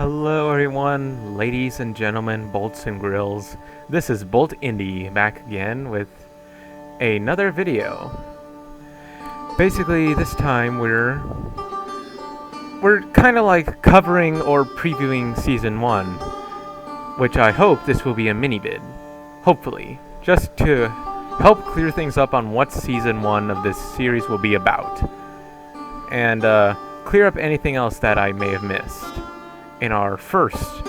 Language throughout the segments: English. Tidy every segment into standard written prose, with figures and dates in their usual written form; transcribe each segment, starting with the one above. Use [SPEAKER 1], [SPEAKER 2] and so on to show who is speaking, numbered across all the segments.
[SPEAKER 1] Hello everyone, ladies and gentlemen, bolts and grills. This is Bolt Indie back again with another video. Basically, this time we're kind of like covering or previewing Season 1, which I hope this will be a mini-vid. Hopefully. Just to help clear things up on what Season 1 of this series will be about. And clear up anything else that I may have missed in our first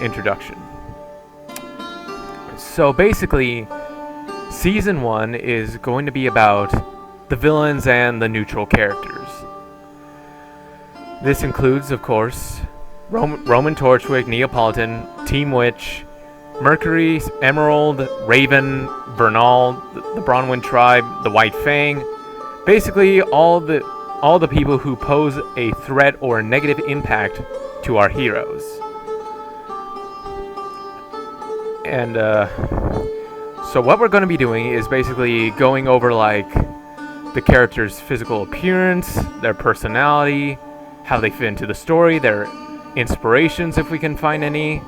[SPEAKER 1] introduction. So basically, Season 1 is going to be about the villains and the neutral characters. This includes, of course, Roman Torchwick, Neapolitan, Team Witch, Mercury, Emerald, Raven, Bernal, the Bronwyn Tribe, the White Fang. Basically, all the people who pose a threat or a negative impact to our heroes. And so what we're going to be doing is basically going over like the character's physical appearance, their personality, how they fit into the story, their inspirations if we can find any,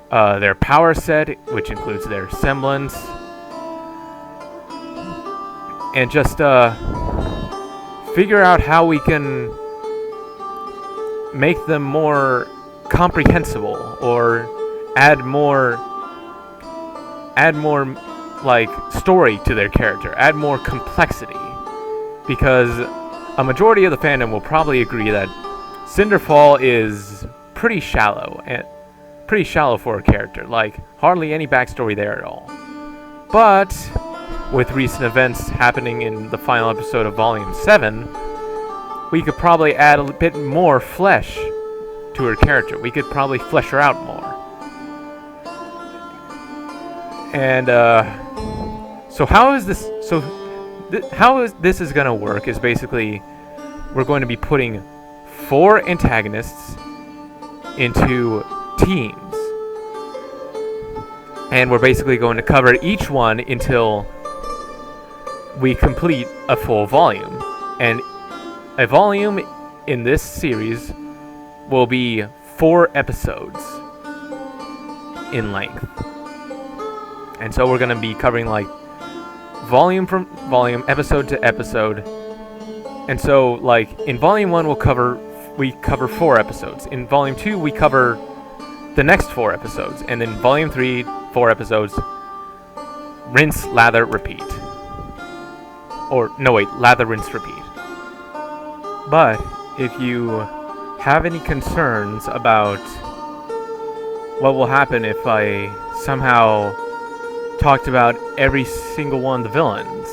[SPEAKER 1] their power set, which includes their semblance, and just figure out how we can make them more comprehensible or add more like story to their character, add more complexity, because a majority of the fandom will probably agree that Cinderfall is pretty shallow for a character, like hardly any backstory there at all. But with recent events happening in the final episode of Volume 7, we could probably add a bit more flesh to her character. We could probably flesh her out more. And so how is this? How is this is gonna work? Is basically we're going to be putting 4 antagonists into teams, and we're basically going to cover each one until we complete a full volume. And a volume in this series will be 4 episodes in length. And so we're going to be covering like volume from volume, episode to episode. And so like in volume 1 we cover 4 episodes. In volume 2 we cover the next 4 episodes. And then volume 3, 4 episodes. Rinse, lather, repeat. Or no wait, lather, rinse, repeat. But if you have any concerns about what will happen if I somehow talked about every single one of the villains,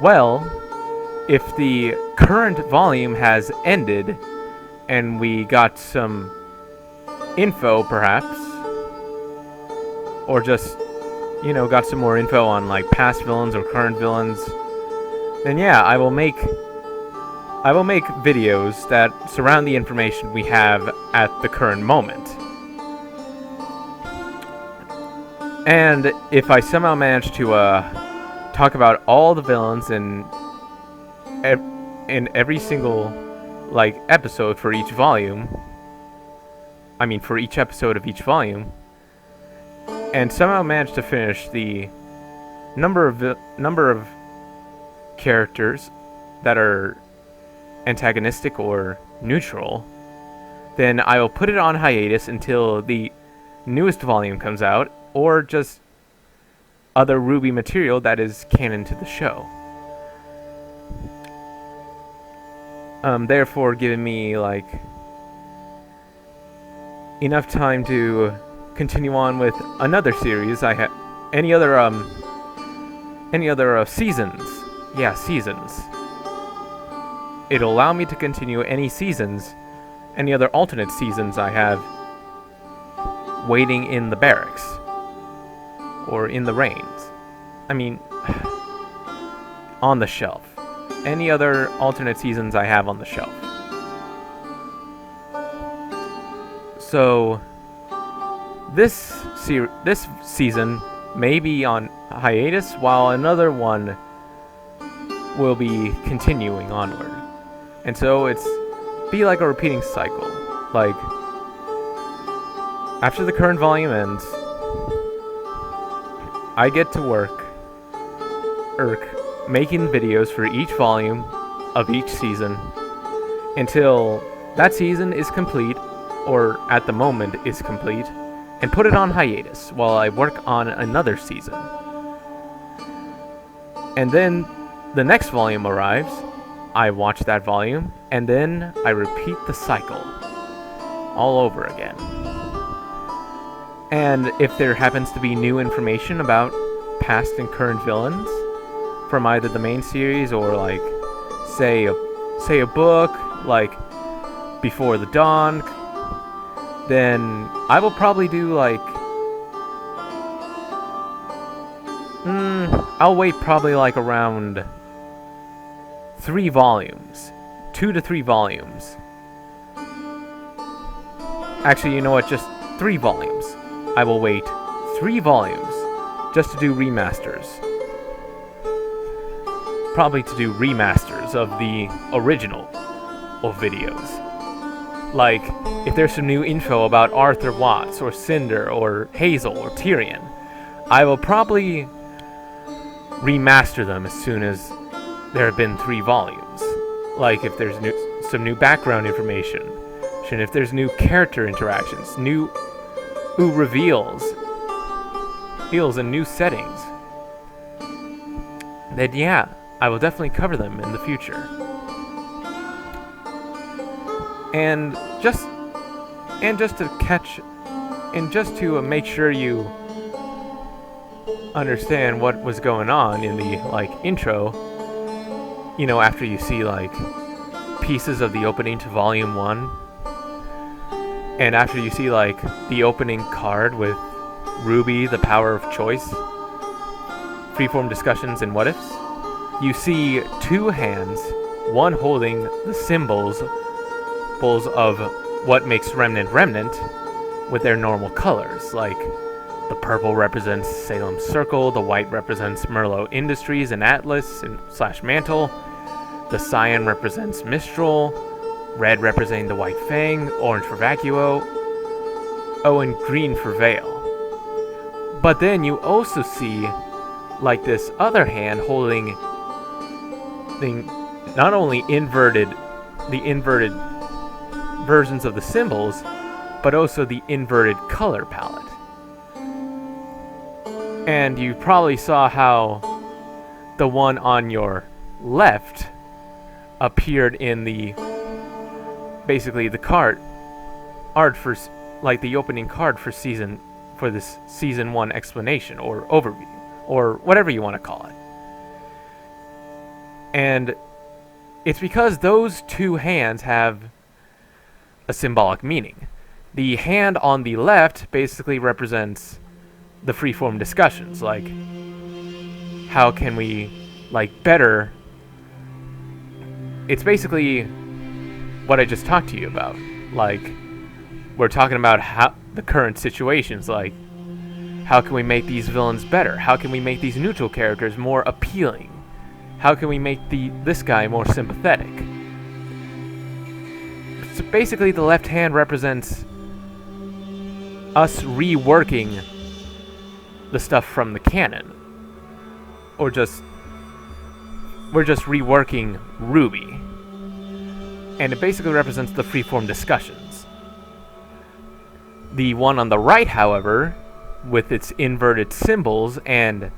[SPEAKER 1] well, if the current volume has ended and we got some info perhaps, or just, got some more info on like past villains or current villains, then yeah, I will make videos that surround the information we have at the current moment. And if I somehow manage to talk about all the villains in every single like episode for each volume, for each episode of each volume, and somehow manage to finish the number of characters that are antagonistic or neutral, then I will put it on hiatus until the newest volume comes out, or just other RWBY material that is canon to the show. Therefore giving me like enough time to continue on with another series. I have any other seasons. Yeah, seasons. It'll allow me to continue any other alternate seasons I have waiting in the barracks. Or in the reigns. On the shelf. Any other alternate seasons I have on the shelf. So, this season may be on hiatus, while another one will be continuing onward. And so it's be like a repeating cycle. Like, after the current volume ends, I get to work making videos for each volume of each season until that season is complete, or at the moment is complete, and put it on hiatus while I work on another season. And then the next volume arrives, I watch that volume, and then I repeat the cycle all over again. And if there happens to be new information about past and current villains from either the main series or like say a book like Before the Dawn, then I will probably do like I'll wait probably like around 3 volumes, 2 to 3 volumes. Actually, you know what, just 3 volumes. I will wait 3 volumes just to do remasters. Probably to do remasters of the original videos. Like, if there's some new info about Arthur Watts, or Cinder, or Hazel, or Tyrion, I will probably remaster them as soon as there have been 3 volumes. Like, if there's some new background information, and if there's new character interactions, new reveals and new settings, then yeah, I will definitely cover them in the future. And just to make sure you understand what was going on in the like intro, you know, after you see like pieces of the opening to volume 1, and after you see like the opening card with RWBY, the power of choice, freeform discussions and what ifs, you see 2 hands, one holding the symbols of what makes Remnant with their normal colors. Like, the purple represents Salem's Circle, the white represents Merlot Industries and Atlas / Mantle, the cyan represents Mistral, red representing the White Fang, orange for Vacuo, and green for Veil. But then you also see like this other hand holding not only the inverted versions of the symbols, but also the inverted color palette. And you probably saw how the one on your left appeared in basically the art for like the opening card for this season 1 explanation or overview or whatever you want to call it. And it's because those 2 hands have a symbolic meaning. The hand on the left basically represents the freeform discussions, like how can we like better. It's basically what I just talked to you about. Like, we're talking about how the current situations, like how can we make these villains better? How can we make these neutral characters more appealing? How can we make this guy more sympathetic? So basically, the left hand represents us reworking the stuff from the canon, or we're just reworking RWBY, and it basically represents the freeform discussions. The one on the right, however, with its inverted symbols and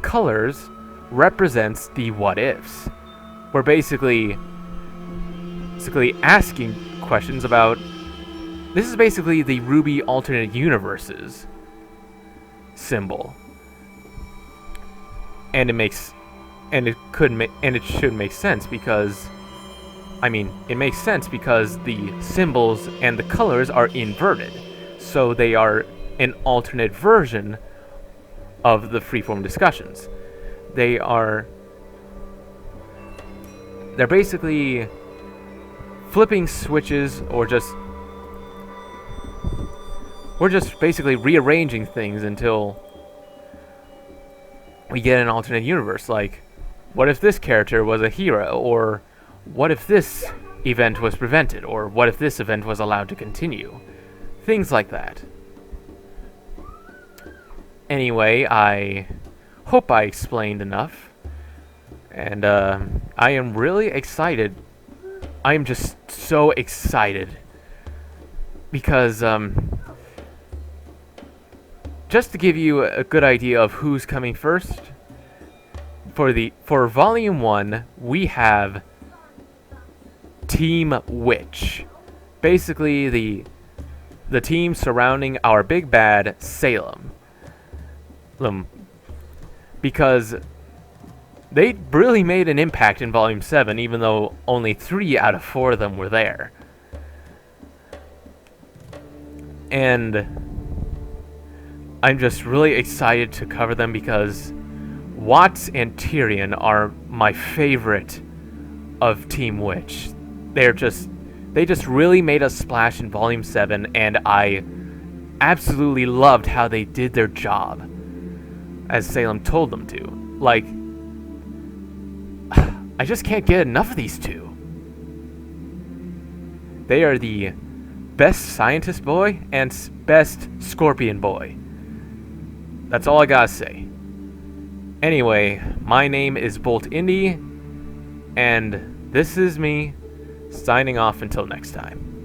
[SPEAKER 1] colors, represents the what ifs. We're basically asking questions about. This is basically the RWBY alternate universes symbol, and it should make sense because, it makes sense because the symbols and the colors are inverted, so they are an alternate version of the freeform discussions. They're basically flipping switches, or we're just basically rearranging things until we get an alternate universe. Like, what if this character was a hero, or what if this event was prevented, or what if this event was allowed to continue? Things like that. Anyway, I hope I explained enough. And I am really excited. I am just so excited. Because, just to give you a good idea of who's coming first, for Volume 1, we have Team Witch. Basically, the team surrounding our big bad, Salem. Because they really made an impact in Volume 7, even though only 3 out of 4 of them were there. And I'm just really excited to cover them because Watts and Tyrion are my favorite of Team Witch. They just really made a splash in Volume 7, and I absolutely loved how they did their job, as Salem told them to. Like, I just can't get enough of these two. They are the best scientist boy and best scorpion boy. That's all I gotta say. Anyway, my name is Bolt Indy, and this is me signing off until next time.